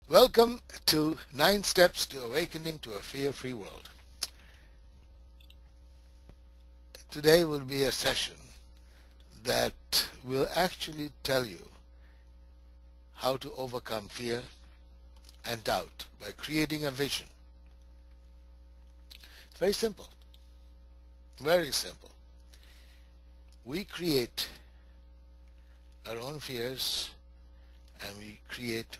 Welcome to 9 Steps to Awakening to a Fear-Free World. Today will be a session that will actually tell you how to overcome fear and doubt by creating a vision. It's very simple. Very simple. We create our own fears and we create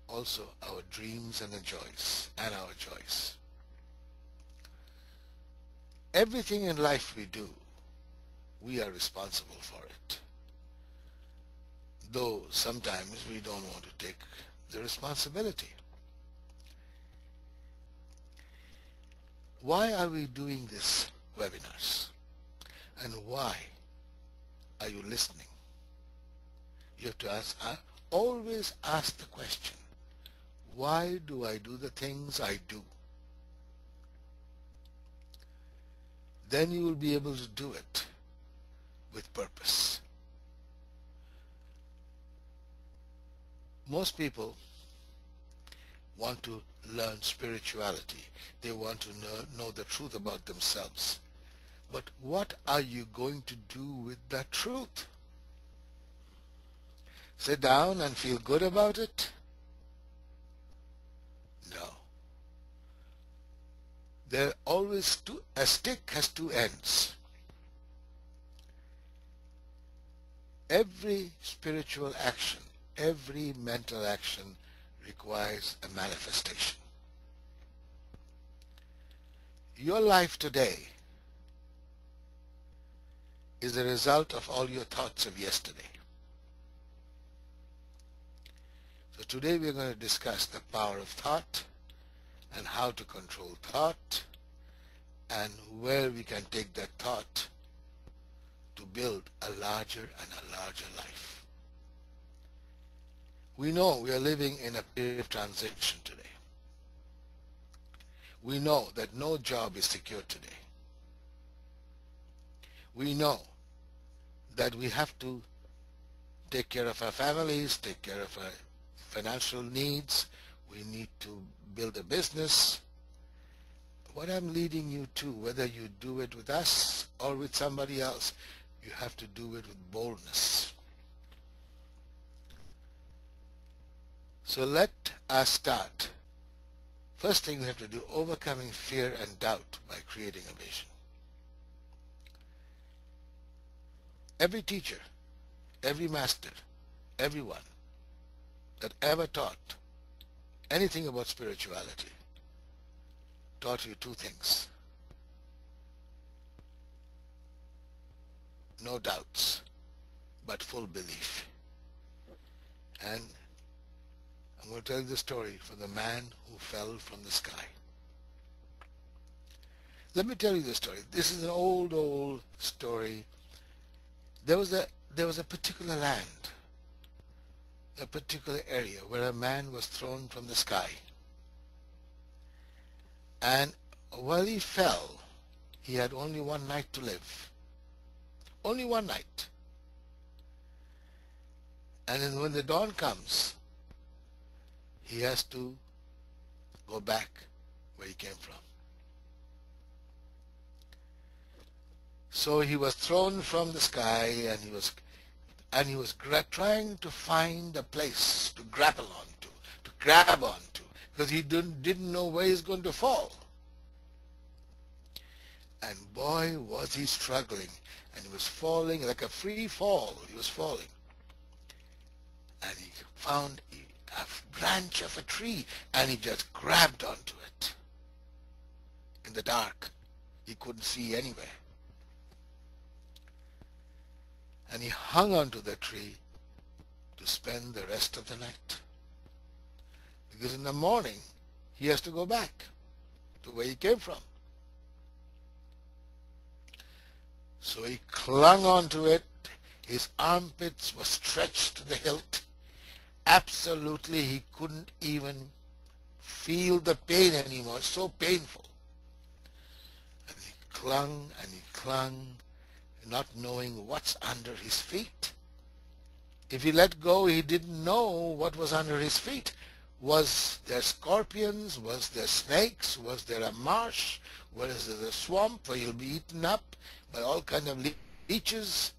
also our dreams and our joys. Everything in life we do, we are responsible for it. Though sometimes we don't want to take the responsibility. Why are we doing these webinars? And why are you listening? You have to always ask the question, why do I do the things I do? Then you will be able to do it with purpose. Most people want to learn spirituality. They want to know the truth about themselves. But what are you going to do with that truth? Sit down and feel good about it? No. A stick has two ends. Every spiritual action, every mental action requires a manifestation. Your life today is the result of all your thoughts of yesterday. So today we're going to discuss the power of thought and how to control thought and where we can take that thought to build a larger and a larger life. We know we are living in a period of transition today. We know that no job is secure today. We know that we have to take care of our families, take care of our financial needs. We need to build a business. What I'm leading you to, whether you do it with us or with somebody else, you have to do it with boldness. So let us start. First thing we have to do, overcoming fear and doubt by creating a vision. Every teacher, every master, everyone that ever taught anything about spirituality taught you two things. No doubts, but full belief. And I'm going to tell you the story for the man who fell from the sky. Let me tell you the story. This is an old story. There was a particular land, a particular area where a man was thrown from the sky. And while he fell, he had only one night to live. Only one night. And then when the dawn comes, he has to go back where he came from. So he was thrown from the sky, and he was trying to find a place to grapple onto, to grab onto, because he didn't know where he's going to fall. And boy, was he struggling, and he was falling like a free fall. He was falling, and he found a branch of a tree, and he just grabbed onto it. In the dark, he couldn't see anywhere. And he hung onto the tree to spend the rest of the night. Because in the morning, he has to go back to where he came from. So he clung onto it. His armpits were stretched to the hilt. Absolutely, he couldn't even feel the pain anymore. It's so painful. And he clung and he clung, not knowing what's under his feet. If he let go, he didn't know what was under his feet. Was there scorpions? Was there snakes? Was there a marsh? Was there a swamp where you'll be eaten up by all kind of leeches?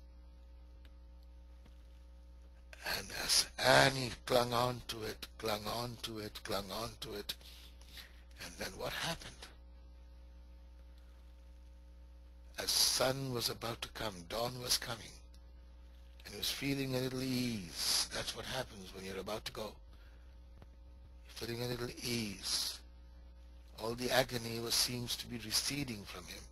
And as Annie clung on to it, clung on to it, clung on to it, and then what happened? As sun was about to come, dawn was coming, and he was feeling a little ease. That's what happens when you're about to go. You're feeling a little ease. All the agony seems to be receding from him.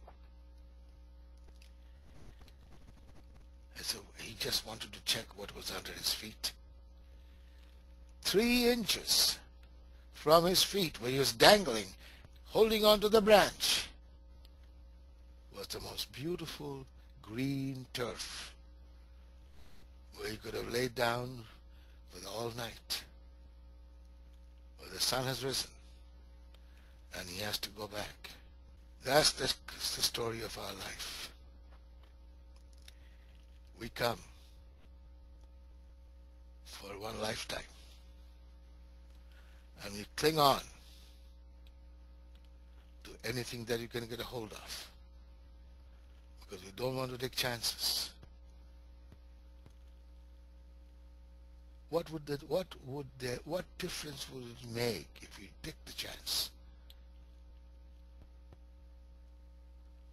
And so he just wanted to check what was under his feet. 3 inches from his feet, where he was dangling, holding onto the branch, was the most beautiful green turf, where he could have laid down for the all night, where the sun has risen, and he has to go back. That's the story of our life. We come for one lifetime, and we cling on to anything that you can get a hold of, because we don't want to take chances. What difference would it make if we take the chance?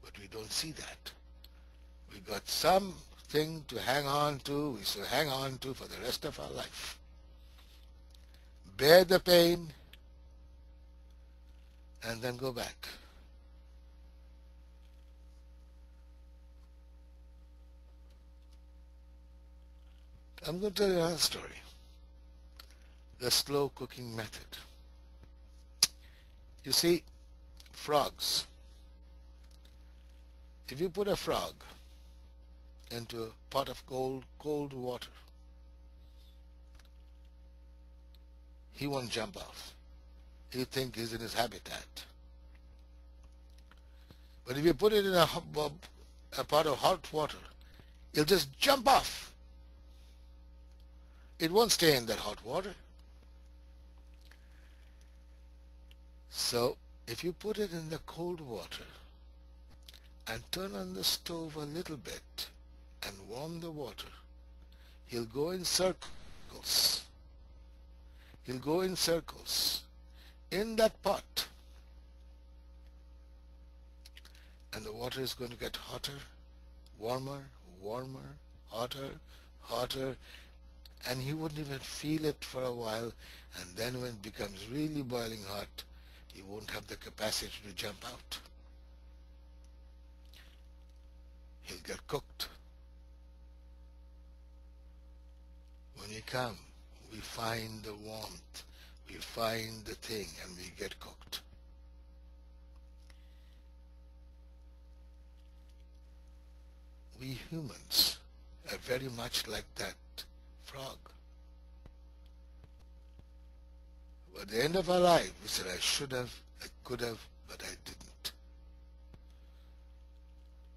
But we don't see that. We got something to hang on to. We should hang on to for the rest of our life. Bear the pain and then go back. I'm going to tell you another story. The slow cooking method. You see, frogs. If you put a frog into a pot of cold water, he won't jump off. He'll think he's in his habitat. But if you put it in a pot of hot water, he'll just jump off. It won't stay in that hot water. So if you put it in the cold water and turn on the stove a little bit and warm the water, he'll go in circles. He'll go in circles in that pot, and the water is going to get hotter, warmer, warmer, hotter, hotter, and he wouldn't even feel it for a while, and then when it becomes really boiling hot, he won't have the capacity to jump out. He'll get cooked. When we come, we find the warmth, we find the thing, and we get cooked. We humans are very much like that frog. At the end of our life, we said, I should have, I could have, but I didn't.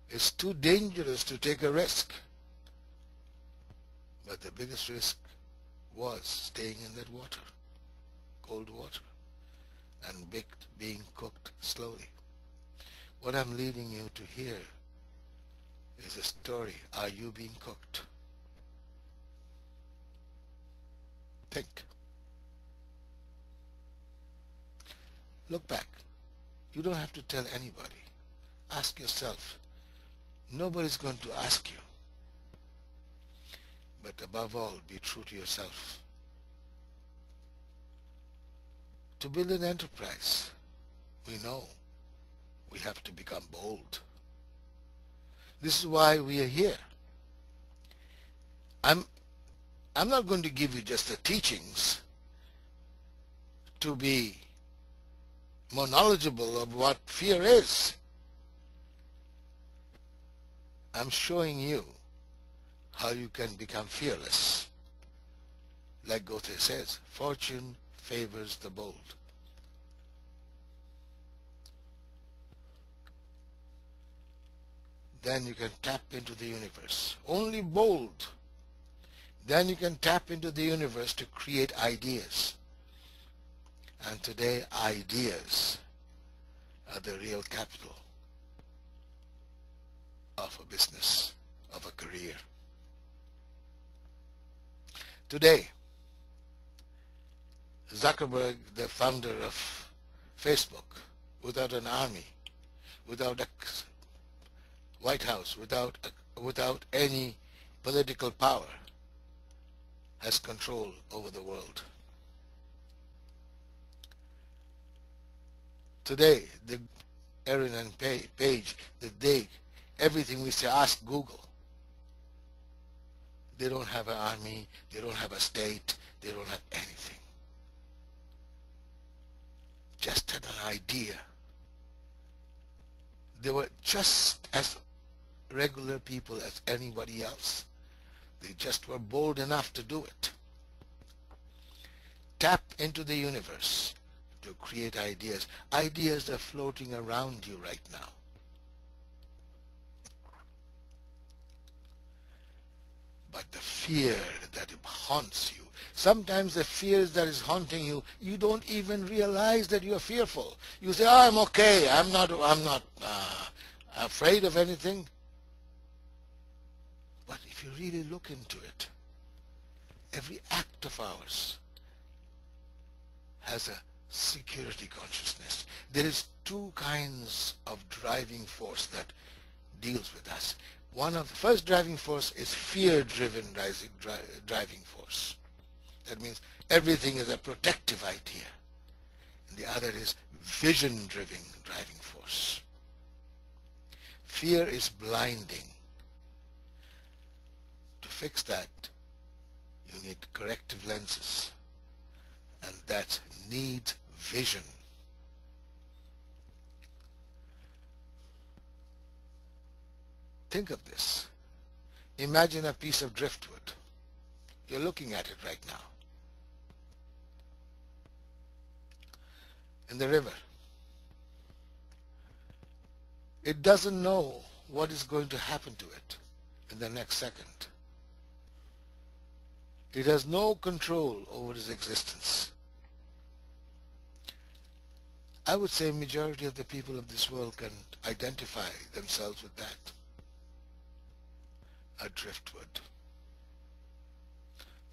It's too dangerous to take a risk. But the biggest risk was staying in that water, cold water, and being cooked slowly. What I'm leading you to hear is a story. Are you being cooked? Think. Look back. You don't have to tell anybody. Ask yourself. Nobody's going to ask you. But above all, be true to yourself. To build an enterprise, we know we have to become bold. This is why we are here. I'm not going to give you just the teachings to be more knowledgeable of what fear is. I'm showing you how you can become fearless. Like Goethe says, fortune favors the bold. Then you can tap into the universe. Only bold. Then you can tap into the universe to create ideas. And today, ideas are the real capital of a business, of a career. Today, Zuckerberg, the founder of Facebook, without an army, without a White House, without any political power, has control over the world. Today, the Aaron and Page, everything we say, ask Google. They don't have an army, they don't have a state, they don't have anything. Just had an idea. They were just as regular people as anybody else. They just were bold enough to do it. Tap into the universe to create ideas. Ideas are floating around you right now. But the fear that haunts you, sometimes the fear that is haunting you, you don't even realize that you're fearful. You say, oh, I'm okay, I'm not afraid of anything. But if you really look into it, every act of ours has a security consciousness. There is two kinds of driving force that deals with us. One of the first driving force is fear-driven driving force. That means everything is a protective idea. And the other is vision-driven driving force. Fear is blinding. To fix that, you need corrective lenses, and that needs vision. Think of this. Imagine a piece of driftwood. You're looking at it right now. In the river. It doesn't know what is going to happen to it in the next second. It has no control over its existence. I would say majority of the people of this world can identify themselves with that. A driftwood,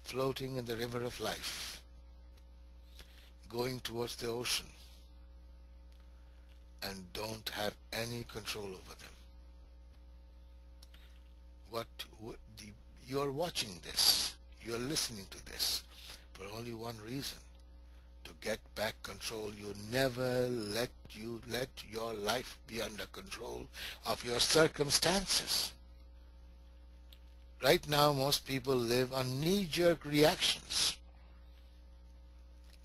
floating in the river of life, going towards the ocean, and don't have any control over them. You're watching this, you're listening to this for only one reason: to get back control. You never let your life be under control of your circumstances. Right now, most people live on knee-jerk reactions.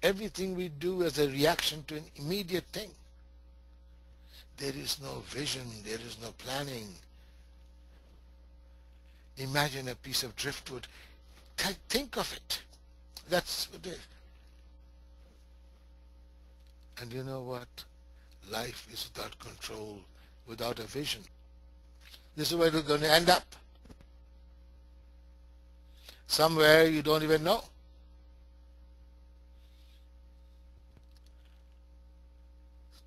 Everything we do is a reaction to an immediate thing. There is no vision, there is no planning. Imagine a piece of driftwood. Think of it. That's what it is. And you know what? Life is without control, without a vision. This is where we're going to end up. Somewhere you don't even know.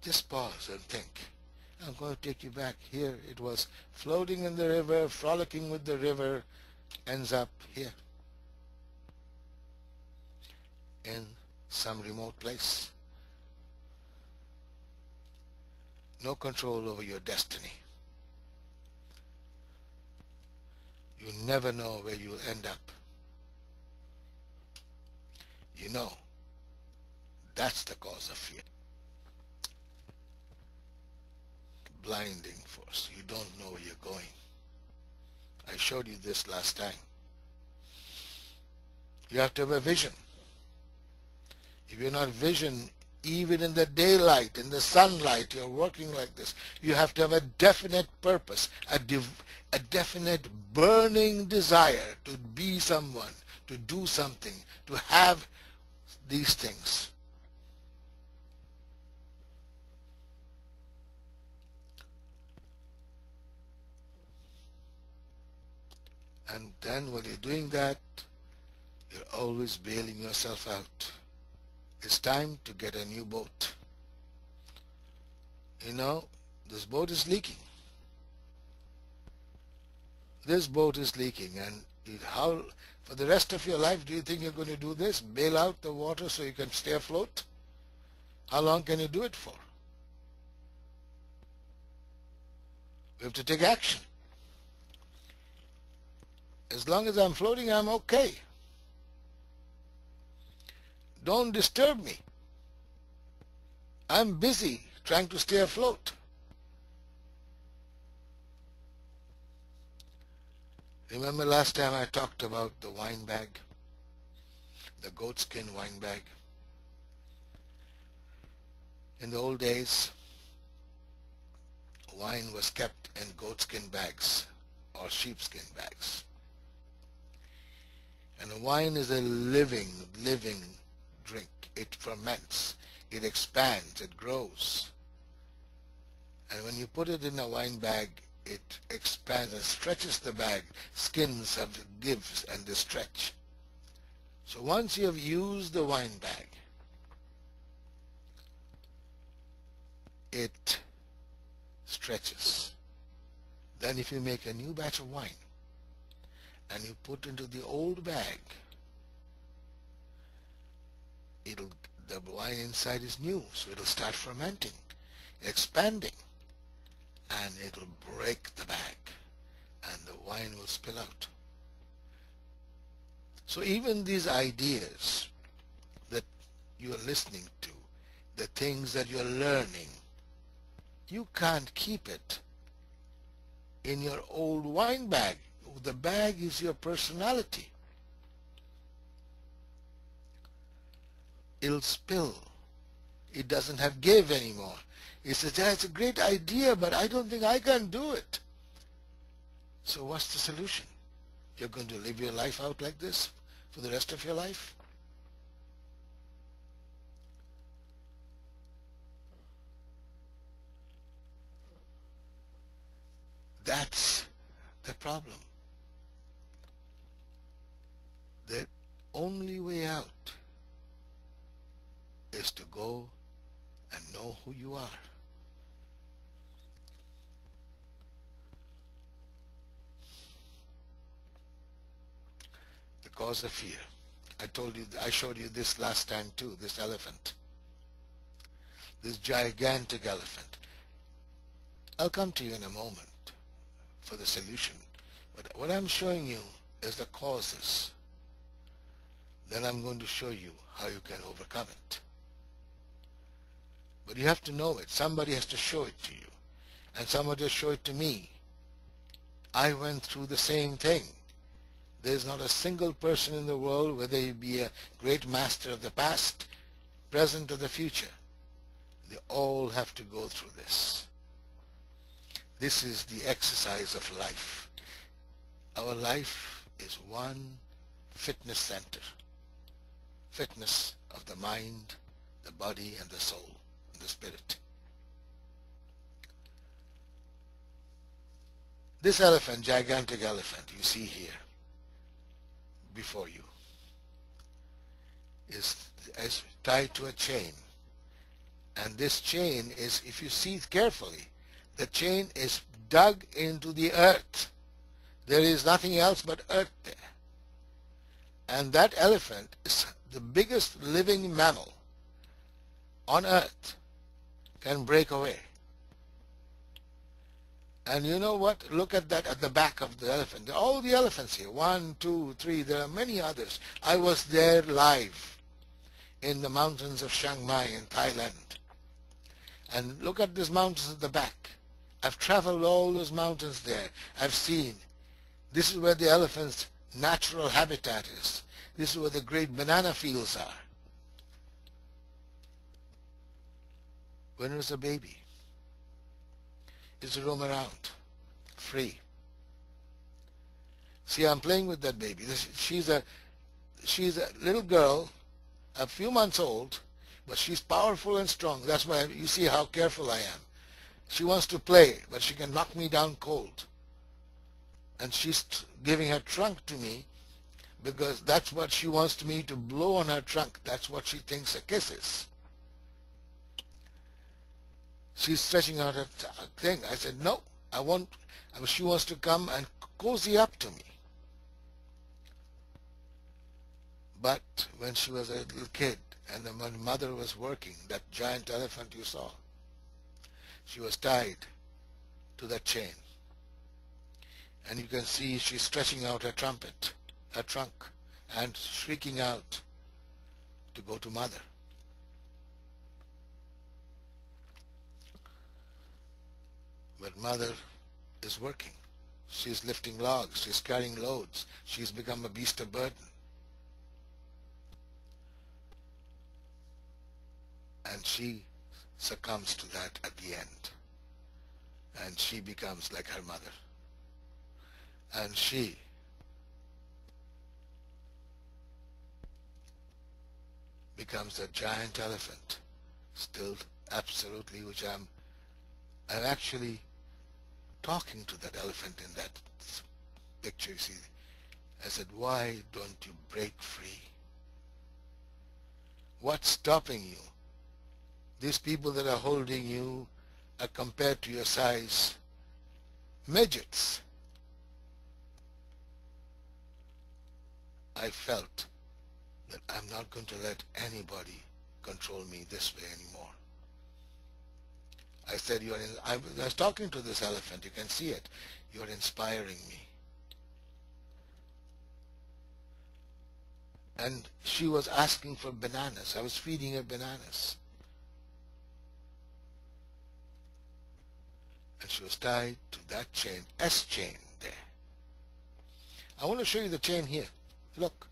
Just pause and think. I'm going to take you back here. It was floating in the river, frolicking with the river, ends up here in some remote place. No control over your destiny. You never know where you'll end up. You know, that's the cause of fear. Blinding force. You don't know where you're going. I showed you this last time. You have to have a vision. If you're not vision, even in the daylight, in the sunlight, you're working like this. You have to have a definite purpose, a definite burning desire to be someone, to do something, to have these things. And then when you're doing that, you're always bailing yourself out. It's time to get a new boat. You know, this boat is leaking. This boat is leaking, and how, for the rest of your life, do you think you're going to do this? Bail out the water so you can stay afloat? How long can you do it for? We have to take action. As long as I'm floating, I'm okay. Don't disturb me. I'm busy trying to stay afloat. Remember last time I talked about the wine bag, the goatskin wine bag? In the old days, wine was kept in goatskin bags or sheepskin bags. And wine is a living drink. It ferments, it expands, it grows. And when you put it in a wine bag, it expands and stretches the bag. Skins have gives and they stretch. So once you have used the wine bag, it stretches. Then if you make a new batch of wine and you put into the old bag, the wine inside is new, so it'll start fermenting, expanding, and it'll break the bag and the wine will spill out. So even these ideas that you are listening to, the things that you're learning, you can't keep it in your old wine bag. The bag is your personality. It'll spill. It doesn't have give anymore. It says, yeah, it's a great idea, but I don't think I can do it. So what's the solution? You're going to live your life out like this for the rest of your life? That's the problem. The only way out is to go and know who you are. The cause of fear. I showed you this last time too, this elephant. This gigantic elephant. I'll come to you in a moment for the solution. But what I'm showing you is the causes. Then I'm going to show you how you can overcome it. But you have to know it. Somebody has to show it to you. And somebody has to show it to me. I went through the same thing. There's not a single person in the world, whether he be a great master of the past, present, or the future. They all have to go through this. This is the exercise of life. Our life is one fitness center. Fitness of the mind, the body, and the soul, and the spirit. This elephant, gigantic elephant you see here before you, is tied to a chain. And this chain is, if you see carefully, the chain is dug into the earth. There is nothing else but earth there. And that elephant is the biggest living mammal on earth, can break away. And you know what? Look at that at the back of the elephant. All the elephants here, 1, 2, 3, there are many others. I was there live in the mountains of Chiang Mai in Thailand. And look at these mountains at the back. I've traveled all those mountains there. I've seen. This is where the elephant's natural habitat is. This is where the great banana fields are. When it was a baby, it used to roam around, free. See, I'm playing with that baby. She's a little girl, a few months old, but she's powerful and strong. That's why you see how careful I am. She wants to play, but she can knock me down cold. And she's giving her trunk to me because that's what she wants me to blow on her trunk. That's what she thinks a kiss is. She's stretching out her thing. I said, no, I want, she wants to come and cozy up to me. But when she was a little kid and then when mother was working, that giant elephant you saw, she was tied to that chain. And you can see she's stretching out her trunk, and shrieking out to go to mother. But mother is working. She's lifting logs. She's carrying loads. She's become a beast of burden. And she succumbs to that at the end. And she becomes like her mother. And she becomes a giant elephant, still absolutely, which I'm actually talking to that elephant in that picture, you see. I said, why don't you break free? What's stopping you? These people that are holding you are compared to your size midgets. I felt that I'm not going to let anybody control me this way anymore. I said, I was talking to this elephant, you can see it. You're inspiring me. And she was asking for bananas. I was feeding her bananas. And she was tied to that chain, S chain there. I want to show you the chain here. Look,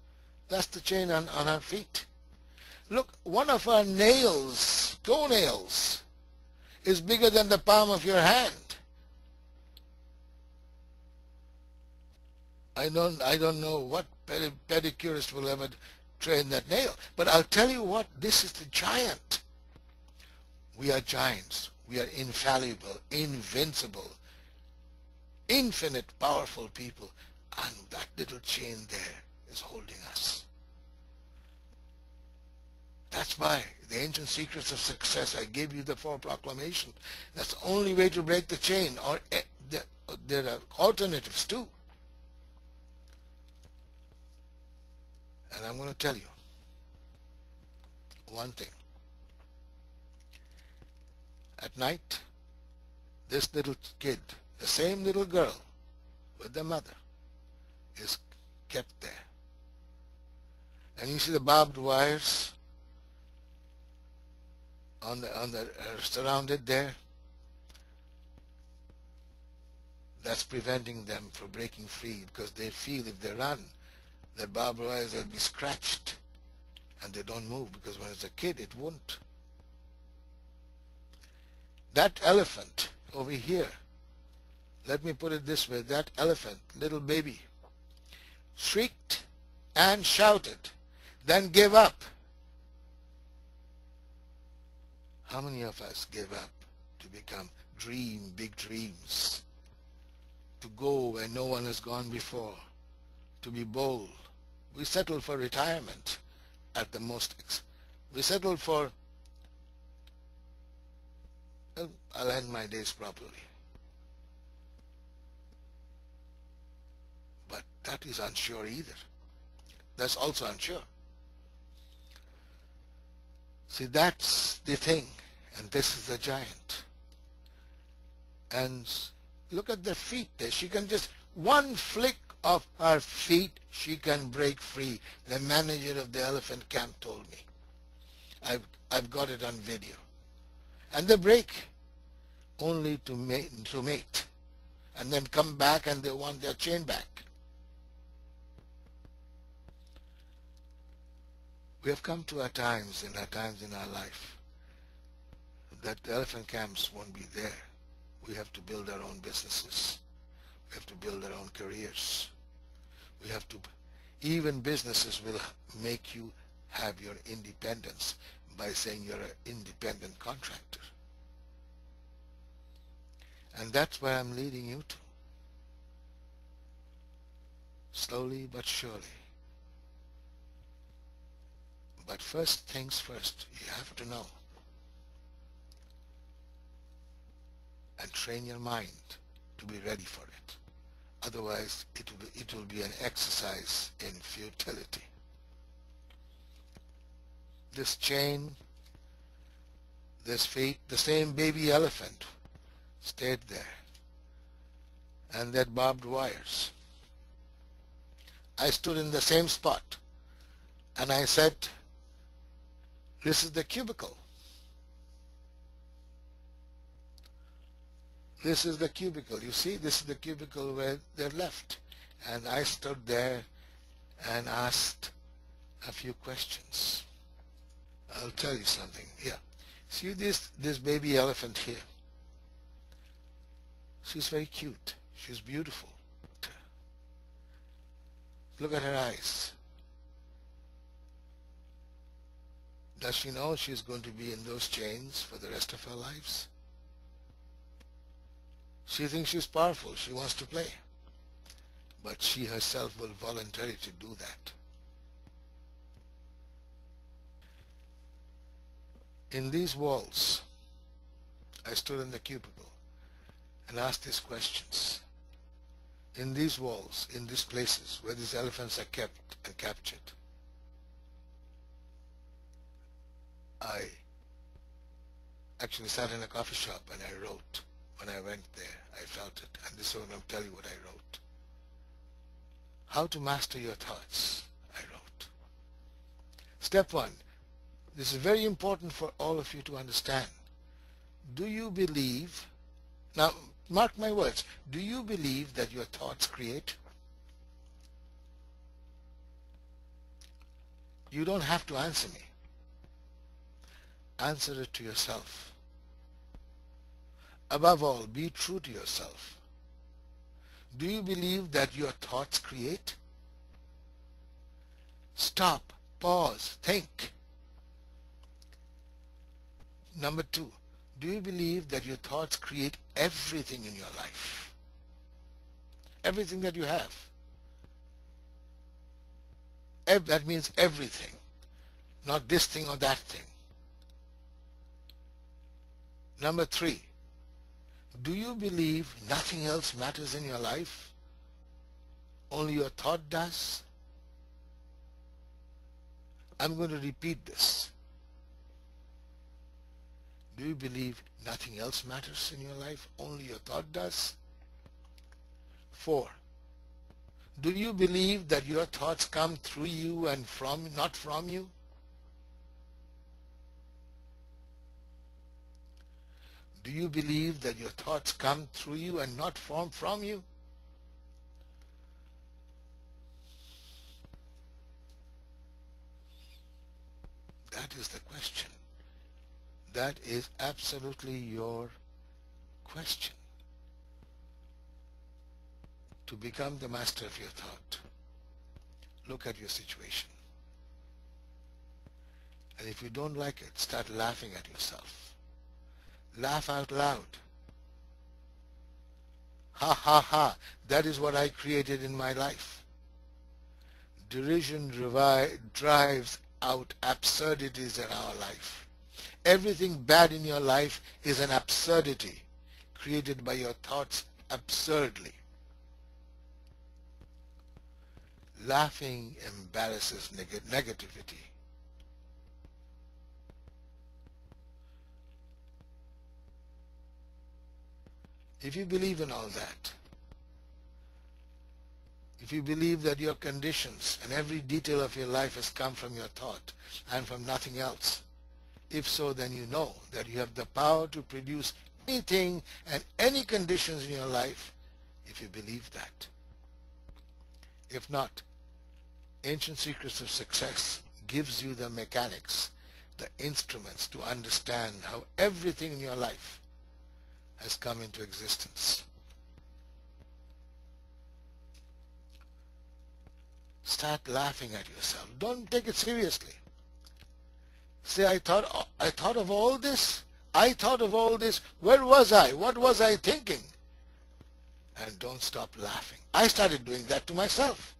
that's the chain on her feet. Look, one of her nails, toenails, is bigger than the palm of your hand. I don't know what pedicurist will ever train that nail. But I'll tell you what, this is the giant. We are giants. We are infallible, invincible, infinite powerful people. And that little chain there is holding us. That's why the ancient secrets of success, I gave you the 4 proclamations. That's the only way to break the chain. Or there are alternatives too. And I'm going to tell you one thing. At night, this little kid, the same little girl with the mother, is kept there. And you see the barbed wires surrounded there. That's preventing them from breaking free, because they feel if they run, the barbed wires will be scratched and they don't move, because when it's a kid it won't. That elephant over here, let me put it this way, that elephant, little baby, shrieked and shouted, then gave up. How many of us give up to dream big dreams, to go where no one has gone before, to be bold? We settle for retirement at the most. We settle for, well, I'll end my days properly. But that is unsure either. That's also unsure. See, that's the thing. And this is the giant. And look at the feet there. She can just, one flick of her feet, she can break free. The manager of the elephant camp told me. I've got it on video. And they break only to mate. And then come back and they want their chain back. We have come to our times in our life that the elephant camps won't be there. We have to build our own businesses. We have to build our own careers. We have to, even businesses will make you have your independence by saying you're an independent contractor. And that's where I'm leading you to. Slowly but surely, But first things first, you have to know and train your mind to be ready for it. Otherwise, it will be an exercise in futility. This chain, this feet, the same baby elephant stayed there. And that barbed wires. I stood in the same spot and I said, this is the cubicle. This is the cubicle. You see, this is the cubicle where they're left. And I stood there and asked a few questions. I'll tell you something. Here. See this baby elephant here? She's very cute. She's beautiful. Look at her eyes. Does she know she's going to be in those chains for the rest of her lives? She thinks she's powerful. She wants to play. But she herself will voluntarily to do that. In these walls, I stood in the cubicle and asked these questions. In these walls, in these places where these elephants are kept and captured, I actually sat in a coffee shop and I wrote. When I went there, I felt it. And this is what I'll tell you what I wrote. How to master your thoughts, I wrote. Step 1. This is very important for all of you to understand. Do you believe, now mark my words, do you believe that your thoughts create? You don't have to answer me. Answer it to yourself. Above all, be true to yourself. Do you believe that your thoughts create? Stop, pause, think. Number 2, do you believe that your thoughts create everything in your life? Everything that you have. That means everything, not this thing or that thing. Number 3, do you believe nothing else matters in your life? Only your thought does? I'm going to repeat this. Do you believe nothing else matters in your life? Only your thought does? 4, do you believe that your thoughts come through you and not from you? Do you believe that your thoughts come through you and not from you? That is the question. That is absolutely your question. To become the master of your thought, look at your situation. And if you don't like it, start laughing at yourself. Laugh out loud. Ha ha ha, that is what I created in my life. Derision drives out absurdities in our life. Everything bad in your life is an absurdity created by your thoughts absurdly. Laughing embarrasses negativity. If you believe in all that, if you believe that your conditions and every detail of your life has come from your thought and from nothing else, if so, then you know that you have the power to produce anything and any conditions in your life if you believe that. If not, Ancient Secrets of Success gives you the mechanics, the instruments to understand how everything in your life has come into existence. Start laughing at yourself. Don't take it seriously. Say, I thought of all this. I thought of all this. Where was I? What was I thinking? And don't stop laughing. I started doing that to myself.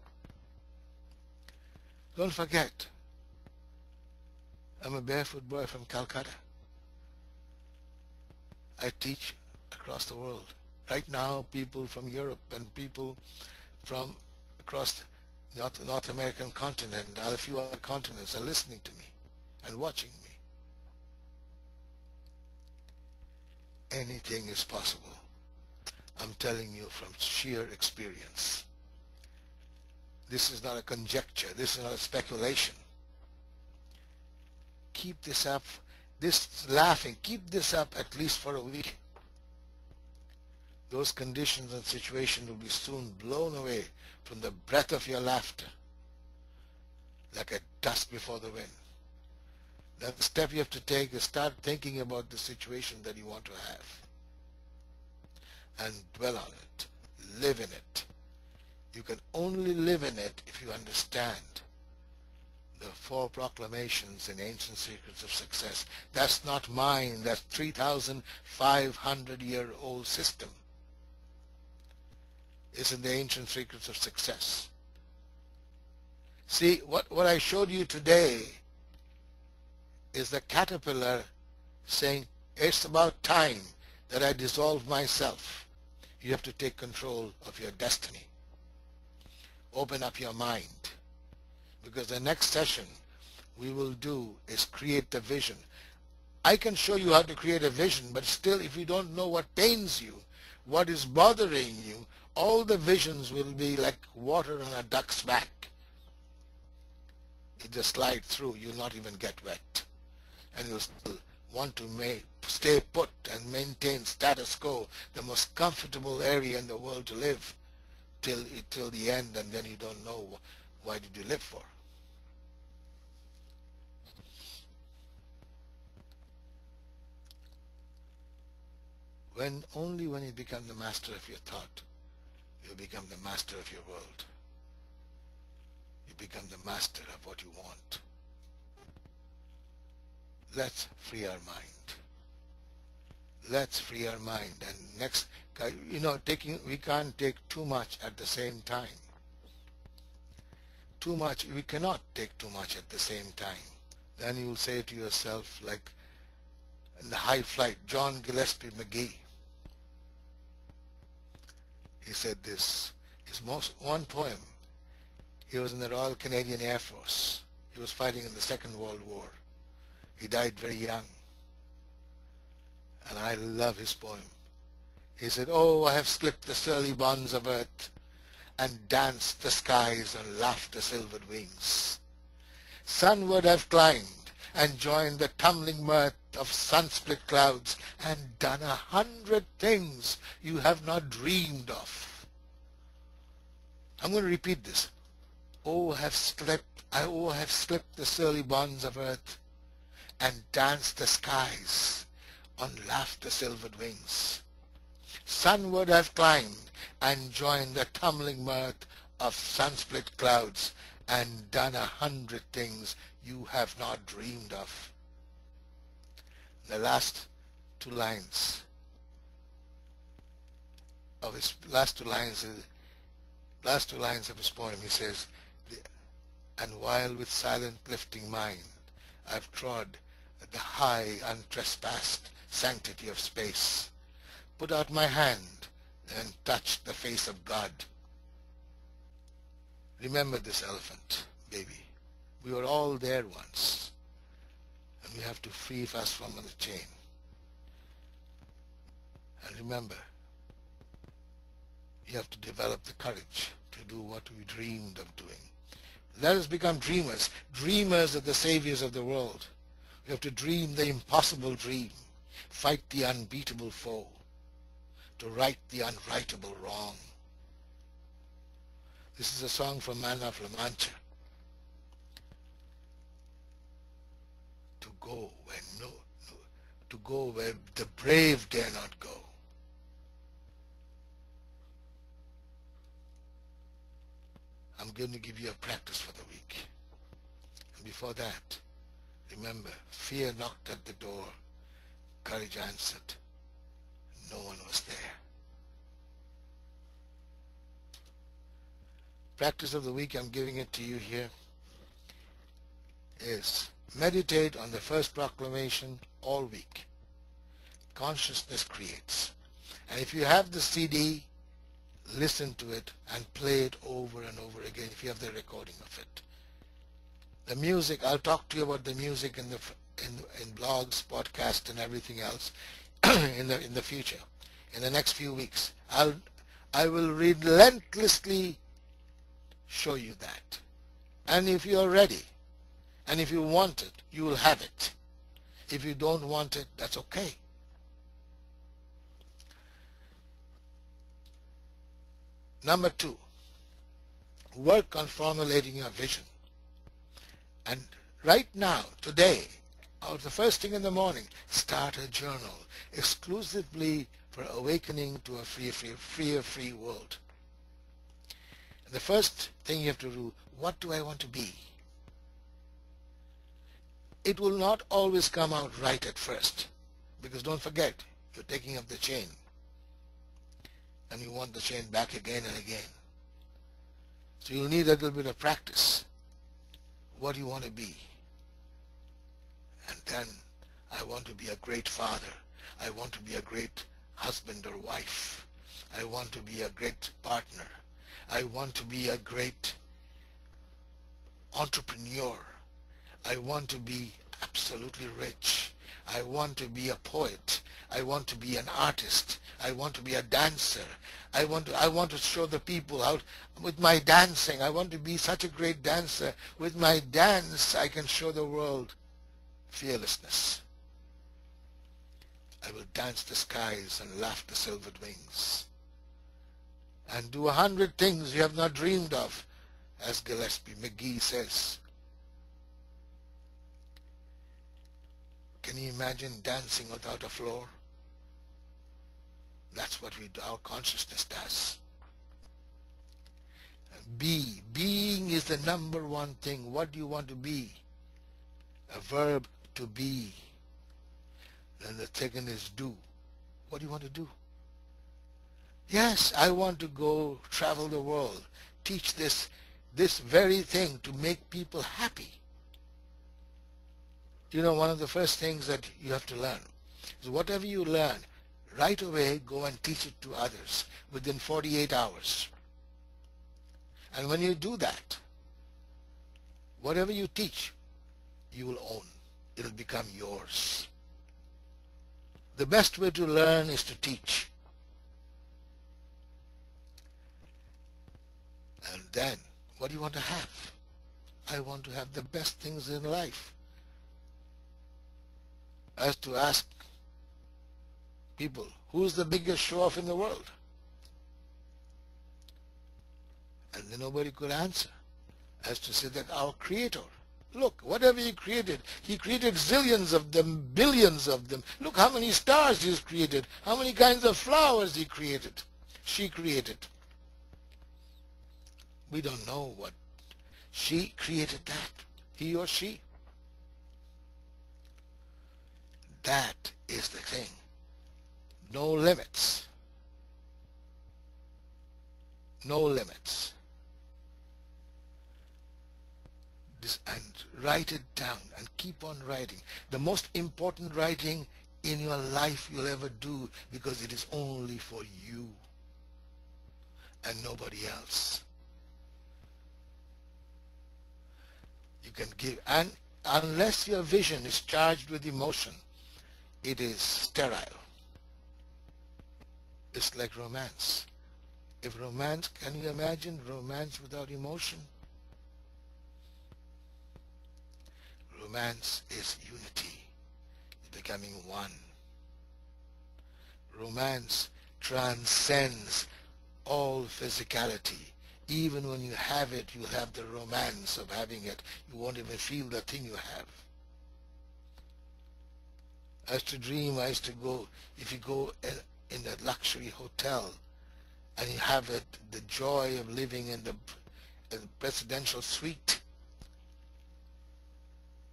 Don't forget, I'm a barefoot boy from Calcutta. I teach across the world. Right now, people from Europe and people from across the North American continent and a few other continents are listening to me and watching me. Anything is possible. I'm telling you from sheer experience. This is not a conjecture. This is not a speculation. Keep this up, keep this up at least for a week. Those conditions and situations will be soon blown away from the breath of your laughter, like a dust before the wind. The step you have to take is start thinking about the situation that you want to have and dwell on it, live in it. You can only live in it if you understand the 4 proclamations in Ancient Secrets of Success. That's not mine. That's 3,500-year-old system. It's in the Ancient Secrets of Success. See, what I showed you today is the caterpillar saying, it's about time that I dissolve myself. You have to take control of your destiny. Open up your mind. Because the next session we will do is create the vision. I can show you how to create a vision, but still if you don't know what pains you, what is bothering you, all the visions will be like water on a duck's back. It just slides through, you'll not even get wet. And you'll still want to stay put and maintain status quo, the most comfortable area in the world to live till the end, and then you don't know why did you live for. Only when you become the master of your thought, you become the master of your world. You become the master of what you want. Let's free our mind. Let's free our mind. And next, we can't take too much at the same time. Too much, we cannot take too much at the same time. Then you'll say to yourself, like in the high flight, John Gillespie McGee, he said this, one poem. He was in the Royal Canadian Air Force. He was fighting in the Second World War. He died very young. And I love his poem. He said, oh, I have slipped the surly bonds of earth and danced the skies and laughed the silvered wings. Sunward I've climbed and joined the tumbling mirth of sun-split clouds and done 100 things you have not dreamed of. I'm going to repeat this. Oh, I have slipped the surly bonds of earth and danced the skies on laughed the silvered wings. Sunward I've climbed and joined the tumbling mirth of sun-split clouds and done 100 things you have not dreamed of. The last two lines of his poem, he says, and while with silent lifting mind I've trod the high untrespassed sanctity of space, put out my hand and touched the face of God. Remember this, elephant baby. We were all there once, and we have to free us from the chain. And remember, you have to develop the courage to do what we dreamed of doing. Let us become dreamers. Dreamers are the saviors of the world. We have to dream the impossible dream, fight the unbeatable foe, to right the unrightable wrong. This is a song from Man of La Mancha. To go where the brave dare not go. I'm going to give you a practice for the week. And before that, remember, fear knocked at the door, courage answered. No one was there. Practice of the week, I'm giving it to you here, is Meditate on the first proclamation all week. Consciousness creates. And if you have the CD, listen to it and play it over and over again if you have the recording of it. The music, I'll talk to you about the music in blogs, podcasts, and everything else in the future. In the next few weeks, I will relentlessly show you that. And if you are ready, and if you want it, you will have it. If you don't want it, that's okay. Number 2, work on formulating your vision. And right now, today, or the first thing in the morning, start a journal exclusively for awakening to a free world. And the first thing you have to do, what do I want to be? It will not always come out right at first, because don't forget, you're taking up the chain, and you want the chain back again and again. So you'll need a little bit of practice. What do you want to be? And then, I want to be a great father. I want to be a great husband or wife. I want to be a great partner. I want to be a great entrepreneur. I want to be absolutely rich. I want to be a poet. I want to be an artist. I want to be a dancer. I want to show the people how, with my dancing, I want to be such a great dancer. With my dance, I can show the world fearlessness. I will dance the skies and laugh the silvered wings, and do 100 things you have not dreamed of, as Gillespie McGee says. Can you imagine dancing without a floor? That's what our consciousness does. Being is the number one thing. What do you want to be? A verb, to be. Then the second is do. What do you want to do? Yes, I want to go travel the world, teach this very thing to make people happy. You know, one of the first things that you have to learn is whatever you learn, right away go and teach it to others within 48 hours. And when you do that, whatever you teach, you will own. It will become yours. The best way to learn is to teach. And then, what do you want to have? I want to have the best things in life. As to ask people, who's the biggest show-off in the world? And then nobody could answer. As to say that our Creator, look, whatever He created zillions of them, billions of them. Look how many stars He's created, how many kinds of flowers He created, she created. We don't know what. She created that, he or she. That is the thing. No limits. No limits. And write it down and keep on writing. The most important writing in your life you'll ever do, because it is only for you and nobody else. You can give, and unless your vision is charged with emotion, it is sterile. It's like romance. If romance, can you imagine romance without emotion? Romance is unity, becoming one. Romance transcends all physicality. Even when you have it, you'll have the romance of having it. You won't even feel the thing you have. I used to dream, I used to go, if you go in a luxury hotel and you have it, the joy of living in the presidential suite,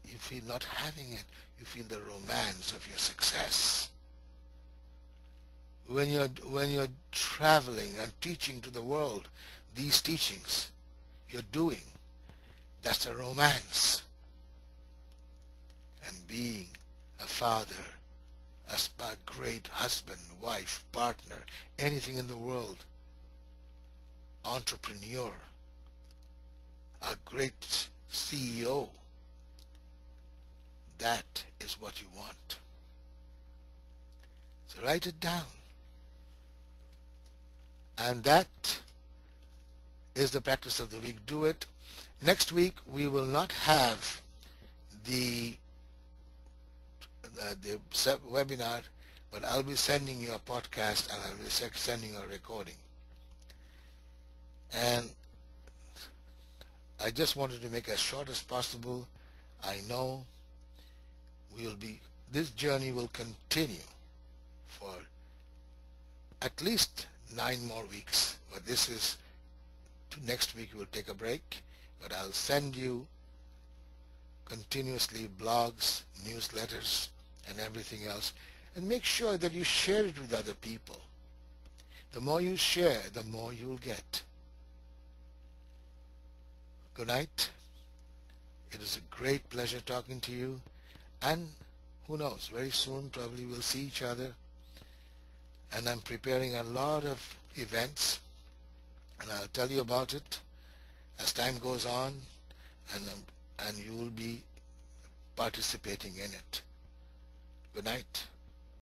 you feel not having it, you feel the romance of your success. When you're traveling and teaching to the world, these teachings you're doing, that's a romance. and being a father, a great husband, wife, partner, anything in the world, entrepreneur, a great CEO, that is what you want. So write it down. And that is the practice of the week. Do it. Next week we will not have the webinar, but I'll be sending you a podcast and I'll be sending you a recording. And I just wanted to make it as short as possible. I know this journey will continue for at least 9 more weeks, but next week we'll take a break, but I'll send you continuously blogs, newsletters, and everything else, and make sure that you share it with other people. The more you share, the more you'll get. Good night. It is a great pleasure talking to you, and who knows, very soon probably we'll see each other. And I'm preparing a lot of events, and I'll tell you about it as time goes on, and you will be participating in it. Good night.